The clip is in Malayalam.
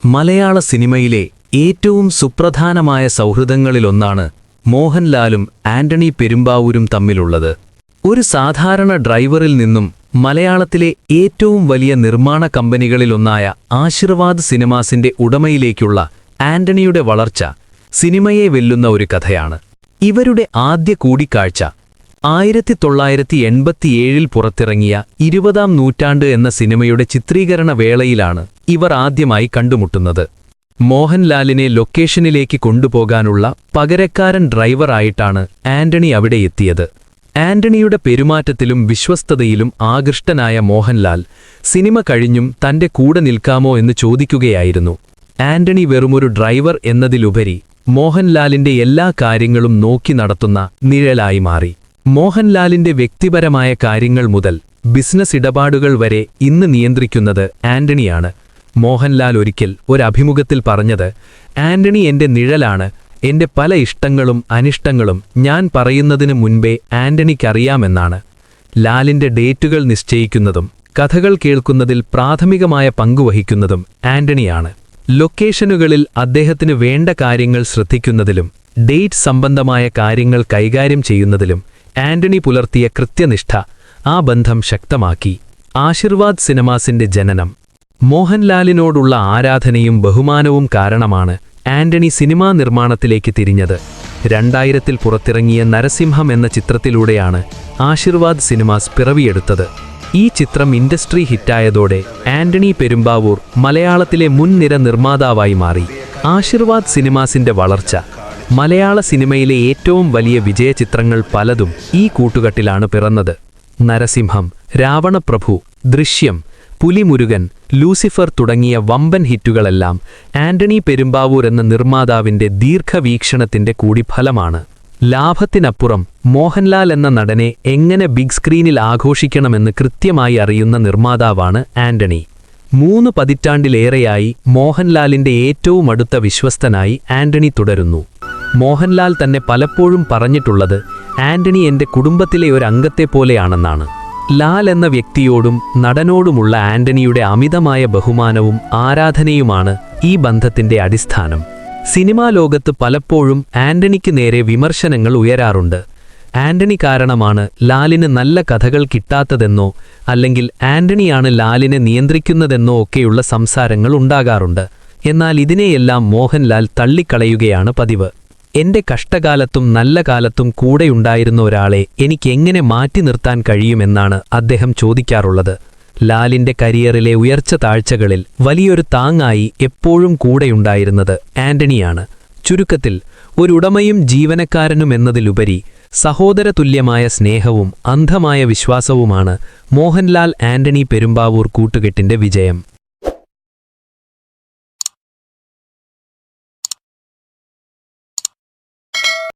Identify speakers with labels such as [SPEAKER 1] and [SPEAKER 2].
[SPEAKER 1] മലയാള സിനിമയിലെ ഏറ്റവും സുപ്രധാനമായ സൗഹൃദങ്ങളിലൊന്നാണ് മോഹൻലാലും ആന്റണി പെരുമ്പാവൂരും തമ്മിലുള്ളത്. ഒരു സാധാരണ ഡ്രൈവറിൽ നിന്നും മലയാളത്തിലെ ഏറ്റവും വലിയ നിർമ്മാണ കമ്പനികളിലൊന്നായ ആശീർവാദ് സിനിമാസിന്റെ ഉടമയിലേക്കുള്ള ആന്റണിയുടെ വളർച്ച സിനിമയെ വെല്ലുന്ന ഒരു കഥയാണ്. ഇവരുടെ ആദ്യ കൂടിക്കാഴ്ച 1987 പുറത്തിറങ്ങിയ 20-ാം നൂറ്റാണ്ട് എന്ന സിനിമയുടെ ചിത്രീകരണ വേളയിലാണ് ഇവർ ആദ്യമായി കണ്ടുമുട്ടുന്നത്. മോഹൻലാലിനെ ലൊക്കേഷനിലേക്ക് കൊണ്ടുപോകാനുള്ള പകരക്കാരൻ ഡ്രൈവറായിട്ടാണ് ആന്റണി അവിടെ എത്തിയത്. ആന്റണിയുടെ പെരുമാറ്റത്തിലും വിശ്വസ്തതയിലും ആകൃഷ്ടനായ മോഹൻലാൽ സിനിമ കഴിഞ്ഞും തന്റെ കൂടെ നിൽക്കാമോ എന്ന് ചോദിക്കുകയായിരുന്നു. ആന്റണി വെറുമൊരു ഡ്രൈവർ എന്നതിലുപരി മോഹൻലാലിന്റെ എല്ലാ കാര്യങ്ങളും നോക്കി നടത്തുന്ന നിഴലായി മാറി. മോഹൻലാലിന്റെ വ്യക്തിപരമായ കാര്യങ്ങൾ മുതൽ ബിസിനസ് ഇടപാടുകൾ വരെ ഇന്ന് നിയന്ത്രിക്കുന്നത് ആന്റണിയാണ്. മോഹൻലാൽ ഒരിക്കൽ ഒരഭിമുഖത്തിൽ പറഞ്ഞത്, ആന്റണി എന്റെ നിഴലാണ്, എന്റെ പല ഇഷ്ടങ്ങളും അനിഷ്ടങ്ങളും ഞാൻ പറയുന്നതിനു മുൻപേ ആന്റണിക്കറിയാമെന്നാണ്. ലാലിന്റെ ഡേറ്റുകൾ നിശ്ചയിക്കുന്നതും കഥകൾ കേൾക്കുന്നതിൽ പ്രാഥമികമായ പങ്കുവഹിക്കുന്നതും ആന്റണിയാണ്. ലൊക്കേഷനുകളിൽ അദ്ദേഹത്തിന് വേണ്ട കാര്യങ്ങൾ ശ്രദ്ധിക്കുന്നതിലും ഡേറ്റ് സംബന്ധമായ കാര്യങ്ങൾ കൈകാര്യം ചെയ്യുന്നതിലും ആന്റണി പുലർത്തിയ കൃത്യനിഷ്ഠ ആ ബന്ധം ശക്തമാക്കി. ആശീർവാദ് സിനിമാസിന്റെ ജനനം, മോഹൻലാലിനോടുള്ള ആരാധനയും ബഹുമാനവും കാരണമാണ് ആന്റണി സിനിമാ നിർമ്മാണത്തിലേക്ക് തിരിഞ്ഞത്. 2000 പുറത്തിറങ്ങിയ നരസിംഹം എന്ന ചിത്രത്തിലൂടെയാണ് ആശീർവാദ് സിനിമാസ് പിറവിയെടുത്തത്. ഈ ചിത്രം ഇൻഡസ്ട്രി ഹിറ്റായതോടെ ആന്റണി പെരുമ്പാവൂർ മലയാളത്തിലെ മുൻനിര നിർമ്മാതാവായി മാറി. ആശീർവാദ് സിനിമാസിന്റെ വളർച്ച, മലയാള സിനിമയിലെ ഏറ്റവും വലിയ വിജയചിത്രങ്ങൾ പലതും ഈ കൂട്ടുകെട്ടിലാണ് പിറന്നത്. നരസിംഹം, രാവണപ്രഭു, ദൃശ്യം, പുലിമുരുകൻ, ലൂസിഫർ തുടങ്ങിയ വമ്പൻ ഹിറ്റുകളെല്ലാം ആന്റണി പെരുമ്പാവൂർ എന്ന നിർമ്മാതാവിന്റെ ദീർഘവീക്ഷണത്തിന്റെ കൂടി ഫലമാണ്. ലാഭത്തിനപ്പുറം മോഹൻലാൽ എന്ന നടനെ എങ്ങനെ ബിഗ് സ്ക്രീനിൽ ആഘോഷിക്കണമെന്ന് കൃത്യമായി അറിയുന്ന നിർമ്മാതാവാണ് ആന്റണി. 3 പതിറ്റാണ്ടിലേറെയായി മോഹൻലാലിന്റെ ഏറ്റവും അടുത്ത വിശ്വസ്തനായി ആന്റണി തുടരുന്നു. മോഹൻലാൽ തന്നെ പലപ്പോഴും പറഞ്ഞിട്ടുള്ളത് ആന്റണി എന്റെ കുടുംബത്തിലെ ഒരു അംഗത്തെപ്പോലെയാണെന്നാണ്. ലാൽ എന്ന വ്യക്തിയോടും നടനോടുമുള്ള ആന്റണിയുടെ അമിതമായ ബഹുമാനവും ആരാധനയുമാണ് ഈ ബന്ധത്തിന്റെ അടിസ്ഥാനം. സിനിമാ ലോകത്ത് പലപ്പോഴും ആന്റണിക്ക് നേരെ വിമർശനങ്ങൾ ഉയരാറുണ്ട്. ആന്റണി കാരണമാണ് ലാലിന് നല്ല കഥകൾ കിട്ടാത്തതെന്നോ അല്ലെങ്കിൽ ആന്റണിയാണ് ലാലിനെ നിയന്ത്രിക്കുന്നതെന്നോ ഒക്കെയുള്ള സംസാരങ്ങൾ ഉണ്ടാകാറുണ്ട്. എന്നാൽ ഇതിനെയെല്ലാം മോഹൻലാൽ തള്ളിക്കളയുകയാണ് പതിവ്. എന്റെ കഷ്ടകാലത്തും നല്ല കാലത്തും കൂടെയുണ്ടായിരുന്ന ഒരാളെ എനിക്കെങ്ങനെ മാറ്റി നിർത്താൻ കഴിയുമെന്നാണ് അദ്ദേഹം ചോദിക്കാറുള്ളത്. ലാലിന്റെ കരിയറിലെ ഉയർച്ച താഴ്ചകളിൽ വലിയൊരു താങ്ങായി എപ്പോഴും കൂടെയുണ്ടായിരുന്നത് ആന്റണിയാണ്. ചുരുക്കത്തിൽ, ഒരുടമയും ജീവനക്കാരനും എന്നതിലുപരി സഹോദരതുല്യമായ സ്നേഹവും അന്ധമായ വിശ്വാസവുമാണ് മോഹൻലാൽ ആന്റണി പെരുമ്പാവൂർ കൂട്ടുകെട്ടിന്റെ വിജയം.